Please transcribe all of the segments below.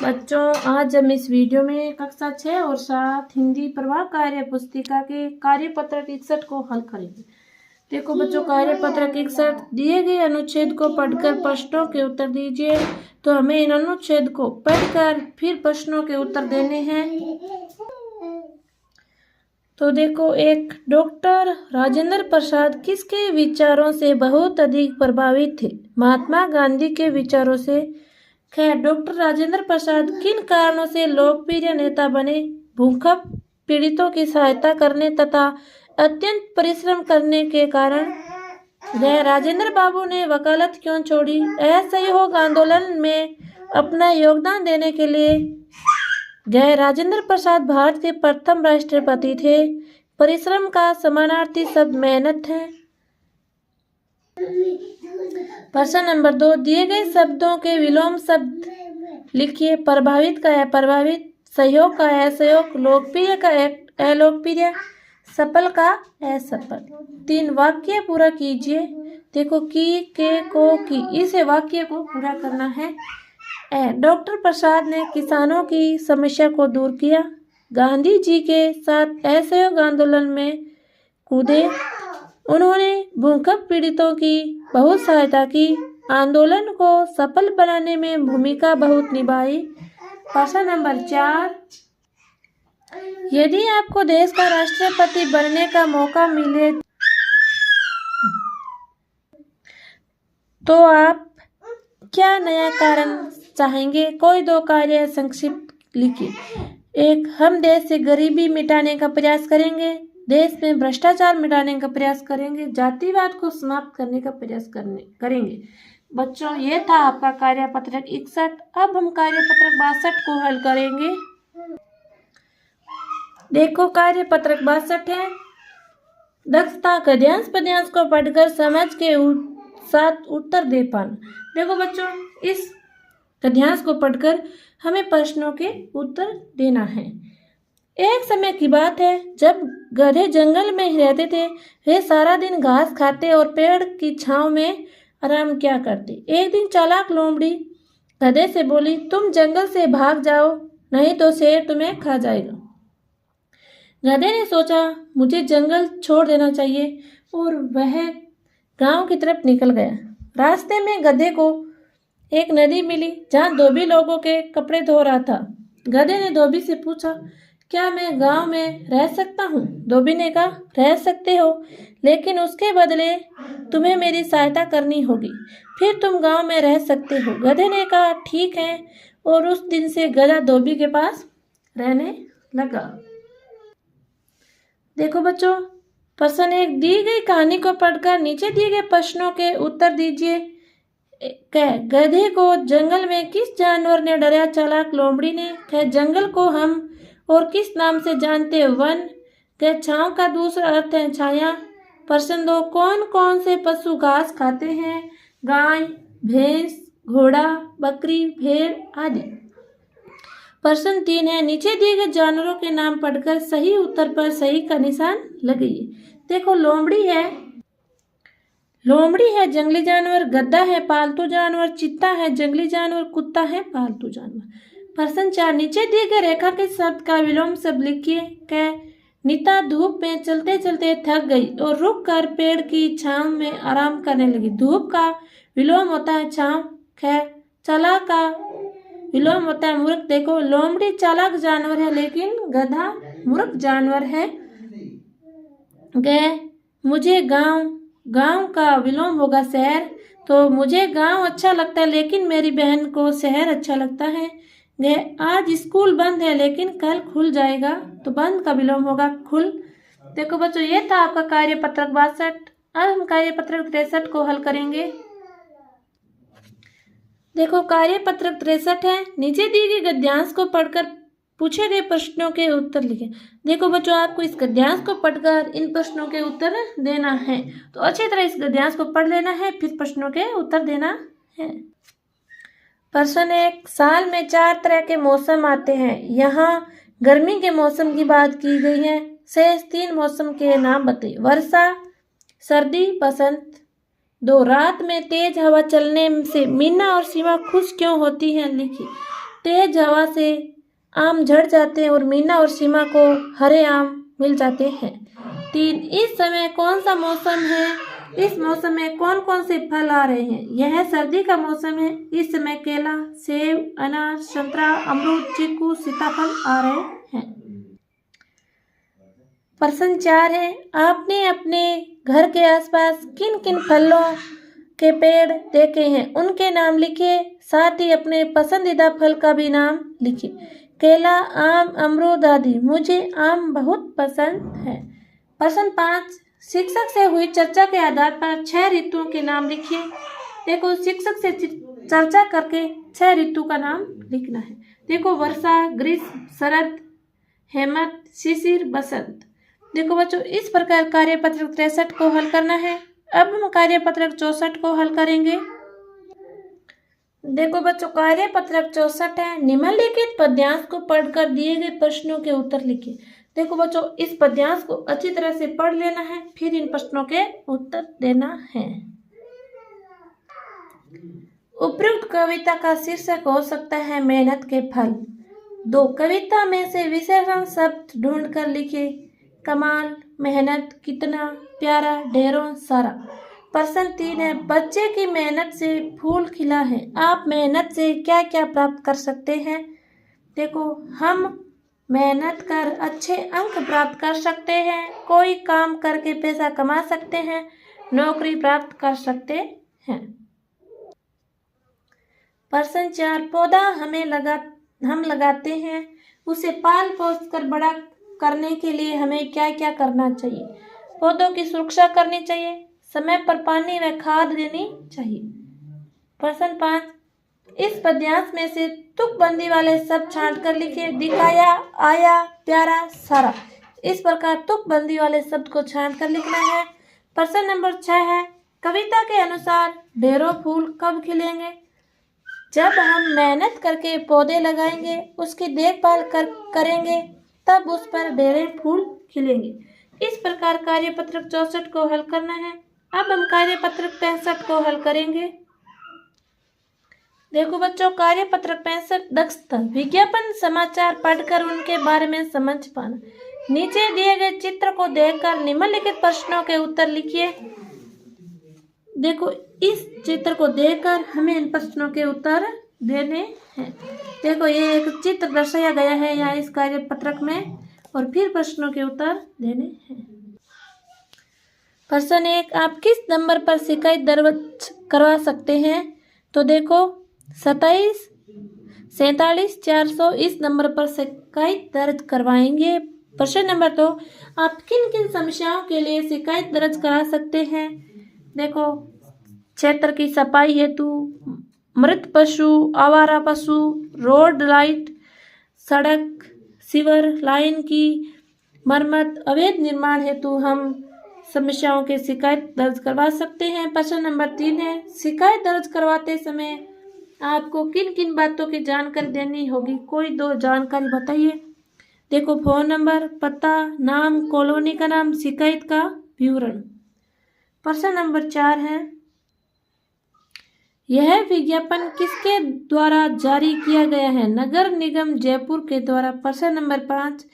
बच्चों, आज हम इस वीडियो में कक्षा 6 और 7 हिंदी प्रवाह कार्य पुस्तिका के कार्यपत्र 61 को हल करेंगे। देखो बच्चों, कार्यपत्र 61 दिए गए अनुच्छेद को पढ़कर प्रश्नों के उत्तर दीजिए। तो हमें इन अनुच्छेद को पढ़कर फिर प्रश्नों के उत्तर देने हैं। तो देखो, एक डॉक्टर राजेंद्र प्रसाद किसके विचारों से बहुत अधिक प्रभावित थे? महात्मा गांधी के विचारों से। खैर, डॉक्टर राजेंद्र प्रसाद किन कारणों से लोकप्रिय नेता बने? भूकंप पीड़ितों की सहायता करने तथा अत्यंत परिश्रम करने के कारण। वह राजेंद्र बाबू ने वकालत क्यों छोड़ी? असहयोग आंदोलन में अपना योगदान देने के लिए। जय राजेंद्र प्रसाद भारत के प्रथम राष्ट्रपति थे। परिश्रम का समानार्थी शब्द मेहनत है। प्रश्न नंबर 2, दिए गए शब्दों के विलोम शब्द लिखिए। प्रभावित का है प्रभावित, सहयोग का है सहयोग, लोकप्रिय का अलोकप्रिय, सफल का असफल। 3 वाक्य पूरा कीजिए। देखो, की, के, को, की, इसे वाक्य को पूरा करना है। डॉक्टर प्रसाद ने किसानों की समस्या को दूर किया। गांधी जी के साथ असहयोग आंदोलन में कूदे। उन्होंने भूकंप पीड़ितों की बहुत सहायता की। आंदोलन को सफल बनाने में भूमिका बहुत निभाई। प्रश्न नंबर 4, यदि आपको देश का राष्ट्रपति बनने का मौका मिले तो आप क्या नया कारण चाहेंगे? कोई 2 कार्य संक्षिप्त लिखिए। 1, हम देश से गरीबी मिटाने का प्रयास करेंगे। देश में भ्रष्टाचार मिटाने का प्रयास करेंगे। जातिवाद को समाप्त करने का प्रयास करेंगे। बच्चों, ये था आपका कार्यपत्रक 61। अब हम कार्यपत्रक 62 को हल करेंगे। देखो, कार्यपत्रक 62 है। दक्षता गद्यांश पद्यांश को पढ़कर समझ के साथ उत्तर दे पाना। देखो बच्चों, इस गद्यांश को पढ़कर हमें प्रश्नों के उत्तर देना है। एक समय की बात है जब गधे जंगल में रहते थे। वे सारा दिन घास खाते और पेड़ की छांव में आराम किया करते। एक दिन चालाक लोमड़ी गधे से बोली, तुम जंगल से भाग जाओ, नहीं तो शेर तुम्हें खा जाएगा। गधे ने सोचा, मुझे जंगल छोड़ देना चाहिए, और वह गांव की तरफ निकल गया। रास्ते में गधे को एक नदी मिली जहां धोबी लोगों के कपड़े धो रहा था। गधे ने धोबी से पूछा, क्या मैं गांव में रह सकता हूँ? धोबी ने कहा, रह सकते हो, लेकिन उसके बदले तुम्हें मेरी सहायता करनी होगी, फिर तुम गांव में रह सकते हो। गधे ने कहा, ठीक है, और उस दिन से गधा धोबी के पास रहने लगा। देखो बच्चों, प्रश्न 1, दी गई कहानी को पढ़कर नीचे दिए गए प्रश्नों के उत्तर दीजिए। गधे को जंगल में किस जानवर ने डराया? चालाक लोमड़ी ने। जंगल को हम और किस नाम से जानते हैं? वन। छांव का दूसरा अर्थ है छाया। प्रश्न 2, कौन कौन से पशु घास खाते हैं? गाय, भैंस, घोड़ा, बकरी, भेड़ आदि। प्रश्न 3 है, नीचे दिए गए जानवरों के नाम पढ़कर सही उत्तर पर सही का निशान लगाइए। देखो, लोमड़ी है जंगली जानवर, गद्दा है पालतू जानवर, चित्ता है जंगली जानवर, कुत्ता है पालतू जानवर। प्रश्न 4, नीचे दिए गए रेखा के शब्द का विलोम शब्द लिखिए। नीता धूप में चलते चलते थक गई और रुक कर पेड़ की छांव में आराम करने लगी। धूप का विलोम होता है छांव। चालाक का विलोम होता है मूर्ख। देखो, लोमड़ी चालाक जानवर है, लेकिन गधा मूर्ख जानवर है। मुझे गांव का विलोम होगा शहर। तो मुझे गांव अच्छा लगता है, लेकिन मेरी बहन को शहर अच्छा लगता है। आज स्कूल बंद है, लेकिन कल खुल जाएगा। तो बंद का विलोम होगा खुल। देखो बच्चों, ये था आपका कार्यपत्रक 62। अब हम कार्यपत्रक 63 को हल करेंगे। देखो, कार्यपत्रक 63 है। नीचे दी गई गद्यांश को पढ़कर पूछे गए प्रश्नों के उत्तर लिखें। देखो बच्चों, आपको इस गद्यांश को पढ़कर इन प्रश्नों के उत्तर देना है। तो अच्छी तरह इस गद्यांश को पढ़ लेना है, फिर प्रश्नों के उत्तर देना है। प्रश्न 1, साल में 4 तरह के मौसम आते हैं। यहाँ गर्मी के मौसम की बात की गई है। शेष 3 मौसम के नाम बताइए। वर्षा, सर्दी, बसंत। 2, रात में तेज हवा चलने से मीना और सीमा खुश क्यों होती हैं? लिखिए। तेज हवा से आम झड़ जाते हैं और मीना और सीमा को हरे आम मिल जाते हैं। 3, इस समय कौन सा मौसम है? इस मौसम में कौन कौन से फल आ रहे हैं? यह सर्दी का मौसम है। इस समय केला, सेब, अनार, संतरा, अमरूद, चीकू, सीताफल आ रहे हैं। प्रश्न 4 है, आपने अपने घर के आसपास किन किन फलों के पेड़ देखे हैं? उनके नाम लिखिए, साथ ही अपने पसंदीदा फल का भी नाम लिखिए। केला, आम, अमरूद आदि। मुझे आम बहुत पसंद है। प्रश्न 5, शिक्षक से हुई चर्चा के आधार पर 6 ऋतुओं के नाम लिखिए। देखो, शिक्षक से चर्चा करके 6 ऋतु का नाम लिखना है। देखो, वर्षा, ग्रीष्म, शरद, हेमंत, शिशिर, बसंत। देखो बच्चों, इस प्रकार कार्यपत्रक 63 को हल करना है। अब हम कार्यपत्रक 64 को हल करेंगे। देखो बच्चों, कार्यपत्रक 64 है। निम्नलिखित पद्यांश को पढ़कर दिए गए प्रश्नों के उत्तर लिखिए। देखो बच्चों, इस पद्यांश को अच्छी तरह से पढ़ लेना है, फिर इन प्रश्नों के उत्तर देना है। उपयुक्त कविता का शीर्षक हो सकता है मेहनत के फल। 2, कविता में से विशेषण शब्द ढूंढकर लिखिए। कमाल, मेहनत, कितना, प्यारा, ढेरों, सारा। प्रश्न 3 है, बच्चे की मेहनत से फूल खिला है। आप मेहनत से क्या क्या प्राप्त कर सकते हैं? देखो, हम मेहनत कर अच्छे अंक प्राप्त कर सकते हैं, कोई काम करके पैसा कमा सकते हैं, नौकरी प्राप्त कर सकते हैं। प्रश्न 4, पौधा हम लगाते हैं, उसे पाल पोस कर बड़ा करने के लिए हमें क्या क्या करना चाहिए? पौधों की सुरक्षा करनी चाहिए, समय पर पानी व खाद देनी चाहिए। प्रश्न 5, इस पद्यांश में से तुकबंदी वाले शब्द छांटकर लिखिए। दिखाया, आया, प्यारा, सारा। इस प्रकार तुकबंदी वाले शब्द को छांटकर लिखना है। प्रश्न नंबर 6 है, कविता के अनुसार ढेरों फूल कब खिलेंगे? जब हम मेहनत करके पौधे लगाएंगे, उसकी देखभाल करेंगे, तब उस पर ढेरे फूल खिलेंगे। इस प्रकार कार्यपत्रक 64 को हल करना है। अब हम कार्यपत्रक 65 को हल करेंगे। देखो बच्चों, कार्यपत्रक 65 दक्षता, विज्ञापन समाचार पढ़कर उनके बारे में समझ पाना। नीचे दिए गए चित्र को देखकर निम्नलिखित प्रश्नों के उत्तर लिखिए। देखो, इस चित्र को देखकर हमें इन प्रश्नों के उत्तर देने हैं। देखो, ये एक चित्र दर्शाया गया है यहाँ इस कार्यपत्रक में, और फिर प्रश्नों के उत्तर देने हैं। प्रश्न 1, आप किस नंबर पर शिकायत दर्ज करवा सकते हैं? तो देखो, 27 47 400 इस नंबर पर शिकायत दर्ज करवाएंगे। प्रश्न नंबर 2, आप किन किन समस्याओं के लिए शिकायत दर्ज करा सकते हैं? देखो, क्षेत्र की सफाई हेतु, मृत पशु, आवारा पशु, रोड लाइट, सड़क, सीवर लाइन की मरम्मत, अवैध निर्माण हेतु हम समस्याओं की शिकायत दर्ज करवा सकते हैं। प्रश्न नंबर 3 है, शिकायत दर्ज करवाते समय आपको किन किन बातों की जानकारी देनी होगी? कोई 2 जानकारी बताइए। देखो, फोन नंबर, पता, नाम, कॉलोनी का नाम, शिकायत का विवरण। प्रश्न नंबर 4 है, यह विज्ञापन किसके द्वारा जारी किया गया है? नगर निगम जयपुर के द्वारा। प्रश्न नंबर 5,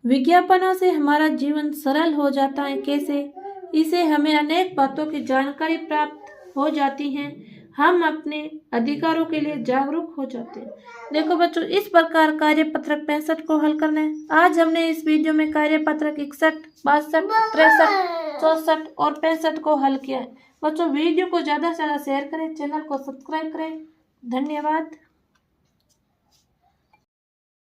विज्ञापनों से हमारा जीवन सरल हो जाता है, कैसे? इसे हमें अनेक बातों की जानकारी प्राप्त हो जाती है, हम अपने अधिकारों के लिए जागरूक हो जाते हैं। देखो बच्चों, इस प्रकार कार्यपत्रक 65 को हल करना है। आज हमने इस वीडियो में कार्यपत्रक 61, 62, 63, 64 और 65 को हल किया है। बच्चों, वीडियो को ज़्यादा से ज़्यादा शेयर करें, चैनल को सब्सक्राइब करें। धन्यवाद।